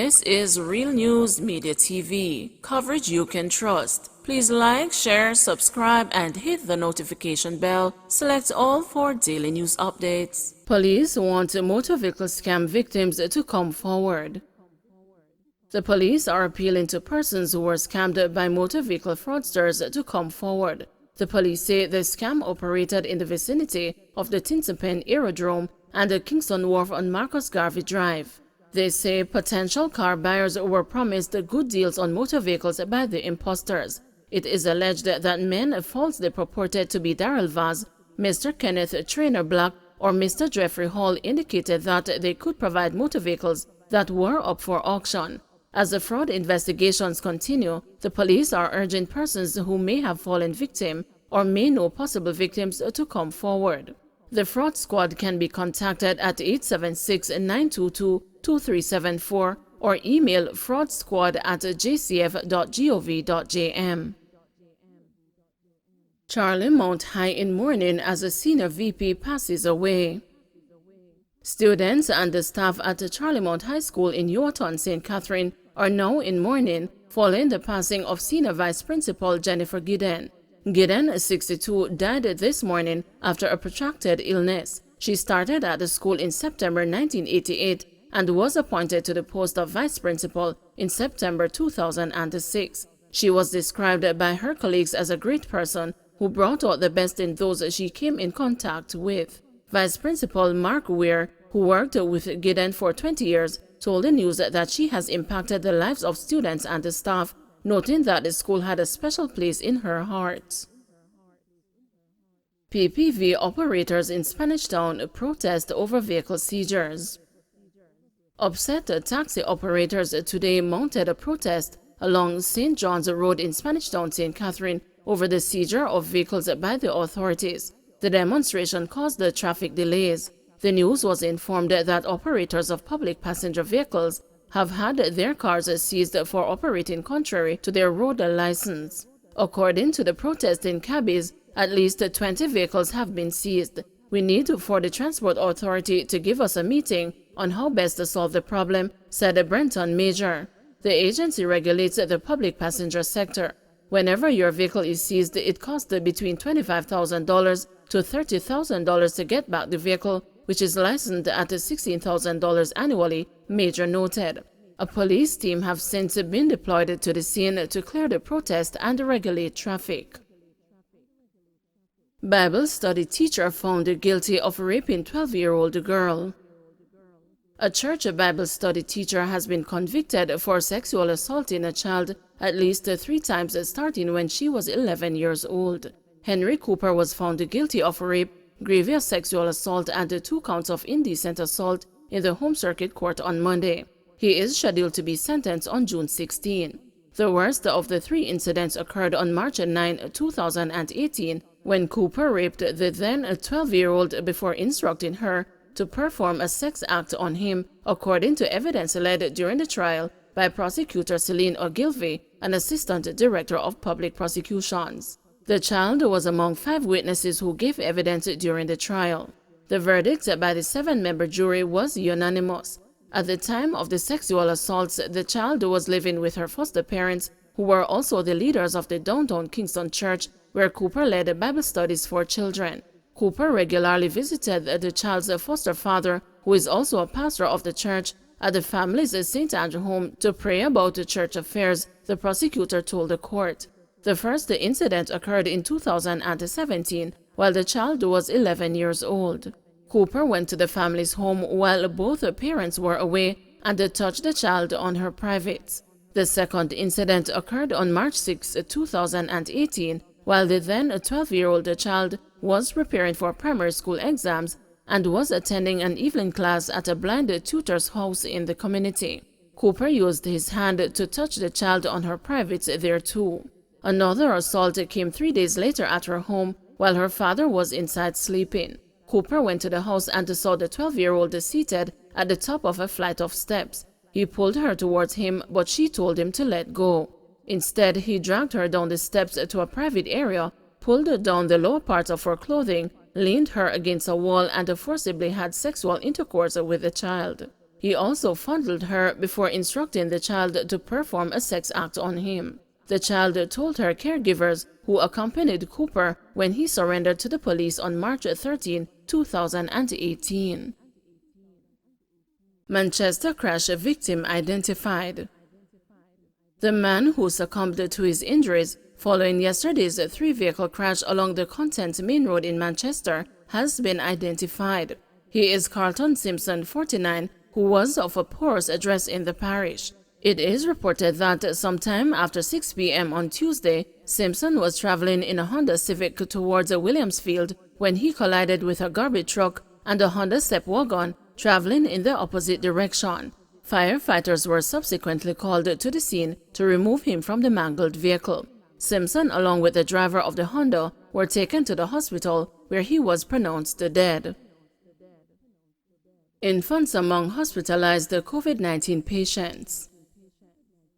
This is Real News Media TV, coverage you can trust. Please like, share, subscribe, and hit the notification bell. Select all for daily news updates. Police want motor vehicle scam victims to come forward. The police are appealing to persons who were scammed by motor vehicle fraudsters to come forward. The police say the scam operated in the vicinity of the Tinsapen Aerodrome and the Kingston Wharf on Marcus Garvey Drive. They say potential car buyers were promised good deals on motor vehicles by the imposters. It is alleged that men falsely purported to be Darrell Vaz, Mr. Kenneth Trainer Black, or Mr. Jeffrey Hall indicated that they could provide motor vehicles that were up for auction. As the fraud investigations continue, the police are urging persons who may have fallen victim or may know possible victims to come forward. The fraud squad can be contacted at 876-922-2374 or email fraudsquad@jcf.gov.jm. Charlie Mount High in mourning as a senior VP passes away. Students and the staff at the Charlie Mount High School in Yoaton, St. Catherine are now in mourning following the passing of Senior Vice Principal Jennifer Gidden. Gidden, 62, died this morning after a protracted illness. She started at the school in September 1988 and was appointed to the post of Vice Principal in September 2006. She was described by her colleagues as a great person who brought out the best in those she came in contact with. Vice Principal Mark Weir, who worked with Gidden for 20 years, told the news that she has impacted the lives of students and the staff, noting that the school had a special place in her heart. PPV operators in Spanish Town protest over vehicle seizures. Upset taxi operators today mounted a protest along St. John's Road in Spanish Town, St. Catherine, over the seizure of vehicles by the authorities. The demonstration caused the traffic delays. The news was informed that operators of public passenger vehicles have had their cars seized for operating contrary to their road license. According to the protesting cabbies, at least 20 vehicles have been seized. We need for the Transport Authority to give us a meeting on how best to solve the problem, said Brenton Major. The agency regulates the public passenger sector. Whenever your vehicle is seized, it costs between $25,000 to $30,000 to get back the vehicle, which is licensed at $16,000 annually, Major noted. A police team have since been deployed to the scene to clear the protest and regulate traffic. Bible study teacher found guilty of raping 12-year-old girl. A church Bible study teacher has been convicted for sexual assaulting a child at least 3 times starting when she was 11 years old. Henry Cooper was found guilty of rape, grievous sexual assault, and 2 counts of indecent assault in the Home Circuit Court on Monday. He is scheduled to be sentenced on June 16. The worst of the 3 incidents occurred on March 9, 2018, when Cooper raped the then 12-year-old before instructing her to perform a sex act on him, according to evidence led during the trial by prosecutor Celine Ogilvie, an assistant director of public prosecutions. The child was among 5 witnesses who gave evidence during the trial. The verdict by the 7-member jury was unanimous. At the time of the sexual assaults, the child was living with her foster parents, who were also the leaders of the downtown Kingston church, where Cooper led Bible studies for children. Cooper regularly visited the child's foster father, who is also a pastor of the church, at the family's St. Andrew home to pray about the church affairs, the prosecutor told the court. The first incident occurred in 2017, while the child was 11 years old. Cooper went to the family's home while both parents were away and touched the child on her privates. The second incident occurred on March 6, 2018, while the then 12-year-old child was preparing for primary school exams and was attending an evening class at a blind tutor's house in the community. Cooper used his hand to touch the child on her privates there too. Another assault came 3 days later at her home while her father was inside sleeping. Cooper went to the house and saw the 12-year-old seated at the top of a flight of steps. He pulled her towards him, but she told him to let go. Instead, he dragged her down the steps to a private area, pulled down the lower part of her clothing, leaned her against a wall, and forcibly had sexual intercourse with the child. He also fondled her before instructing the child to perform a sex act on him. The child told her caregivers, who accompanied Cooper when he surrendered to the police on March 13, 2018. Manchester crash victim identified. The man who succumbed to his injuries following yesterday's three-vehicle crash along the Content Main Road in Manchester has been identified. He is Carlton Simpson, 49, who was of a porous address in the parish. It is reported that sometime after 6 p.m. on Tuesday, Simpson was traveling in a Honda Civic towards Williamsfield when he collided with a garbage truck and a Honda Step wagon traveling in the opposite direction. Firefighters were subsequently called to the scene to remove him from the mangled vehicle. Simpson, along with the driver of the Honda, were taken to the hospital where he was pronounced dead. Infants among hospitalized COVID-19 patients.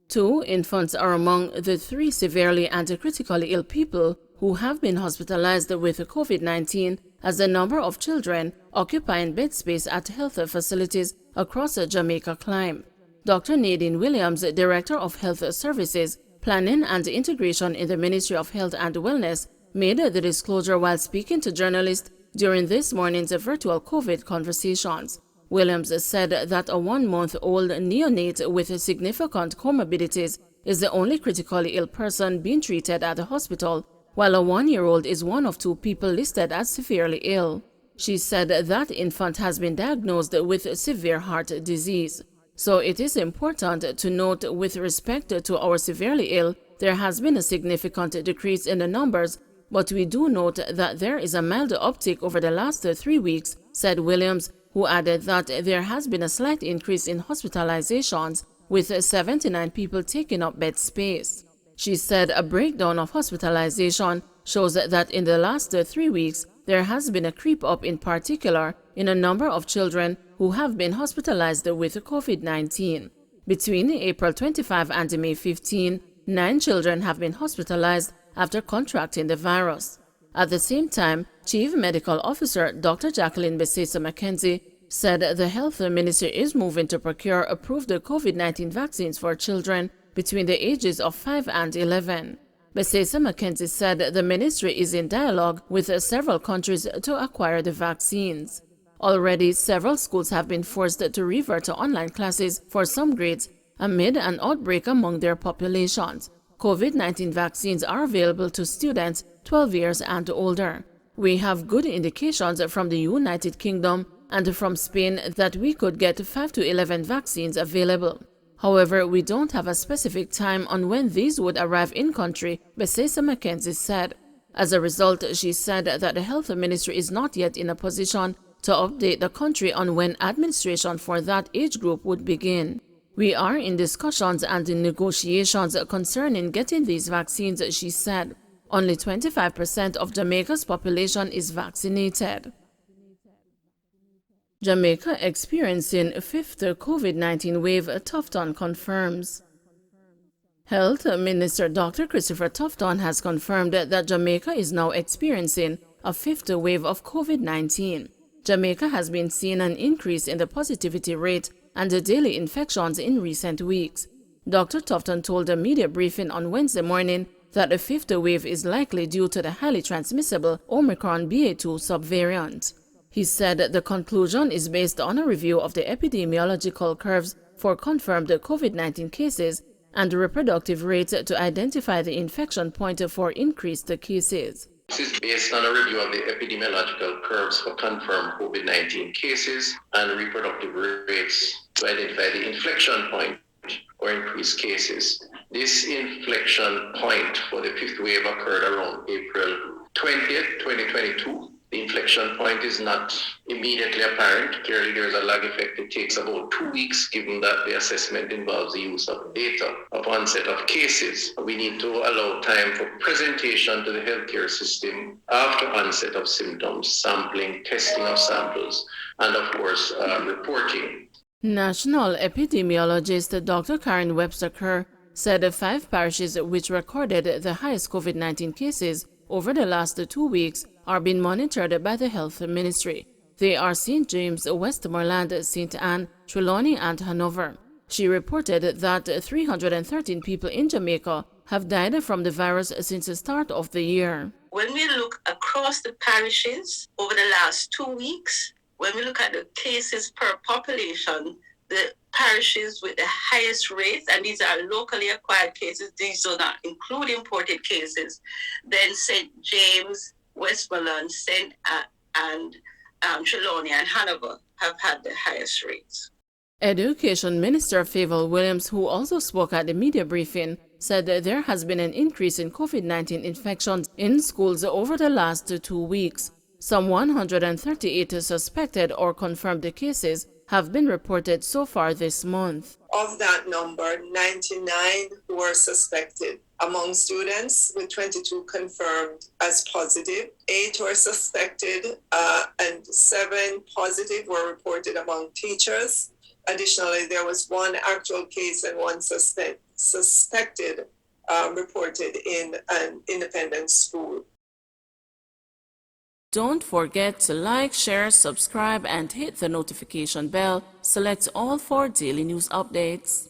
2 infants are among the 3 severely and critically ill people who have been hospitalized with COVID-19 as the number of children occupying bed space at health facilities across Jamaica climb. Dr. Nadine Williams, Director of Health Services, Planning and Integration in the Ministry of Health and Wellness, made the disclosure while speaking to journalists during this morning's virtual COVID conversations. Williams said that a 1-month-old neonate with significant comorbidities is the only critically ill person being treated at the hospital, while a 1-year-old is one of 2 people listed as severely ill. She said that infant has been diagnosed with severe heart disease. So it is important to note with respect to our severely ill, there has been a significant decrease in the numbers, but we do note that there is a mild uptick over the last 3 weeks, said Williams, who added that there has been a slight increase in hospitalizations, with 79 people taking up bed space. She said a breakdown of hospitalization shows that in the last 3 weeks, there has been a creep up in particular in a number of children who have been hospitalized with COVID-19. Between April 25 and May 15, 9 children have been hospitalized after contracting the virus. At the same time, Chief Medical Officer Dr. Jacqueline Besesa McKenzie said the Health Ministry is moving to procure approved COVID-19 vaccines for children between the ages of 5 and 11. Besesa McKenzie said the ministry is in dialogue with several countries to acquire the vaccines. Already, several schools have been forced to revert to online classes for some grades amid an outbreak among their populations. COVID-19 vaccines are available to students 12 years and older. We have good indications from the United Kingdom and from Spain that we could get 5 to 11 vaccines available. However, we don't have a specific time on when these would arrive in country, Besesa McKenzie said. As a result, she said that the Health Ministry is not yet in a position to update the country on when administration for that age group would begin. We are in discussions and in negotiations concerning getting these vaccines, she said. Only 25% of Jamaica's population is vaccinated. Jamaica experiencing 5th COVID-19 wave, Tufton confirms. Health Minister Dr. Christopher Tufton has confirmed that Jamaica is now experiencing a 5th wave of COVID-19. Jamaica has been seeing an increase in the positivity rate and the daily infections in recent weeks. Dr. Tufton told a media briefing on Wednesday morning that the 5th wave is likely due to the highly transmissible Omicron BA2 subvariant. He said the conclusion is based on a review of the epidemiological curves for confirmed COVID-19 cases and reproductive rates to identify the infection point for increased cases. This is based on a review of the epidemiological curves for confirmed COVID-19 cases and reproductive rates to identify the inflection point or increased cases. This inflection point for the 5th wave occurred around April 20th, 2022. The inflection point is not immediately apparent. Clearly, there is a lag effect. It takes about 2 weeks, given that the assessment involves the use of data of onset of cases. We need to allow time for presentation to the healthcare system after onset of symptoms, sampling, testing of samples, and of course, reporting. National epidemiologist Dr. Karen Webster Kerr said 5 parishes which recorded the highest COVID-19 cases over the last 2 weeks are being monitored by the Health Ministry. They are St. James, Westmoreland, St. Anne, Trelawney, and Hanover. She reported that 313 people in Jamaica have died from the virus since the start of the year. When we look across the parishes over the last 2 weeks, when we look at the cases per population, the parishes with the highest rates, and these are locally acquired cases, these do not include imported cases, then St. James, Westmoreland, St. and Trelawney and Hanover have had the highest rates. Education Minister Favour Williams, who also spoke at the media briefing, said that there has been an increase in COVID-19 infections in schools over the last 2 weeks. Some 138 suspected or confirmed cases have been reported so far this month. Of that number, 99 were suspected among students, with 22 confirmed as positive. 8 were suspected and 7 positive were reported among teachers. Additionally, there was 1 actual case and 1 suspected reported in an independent school. Don't forget to like, share, subscribe, and hit the notification bell. Select all for daily news updates.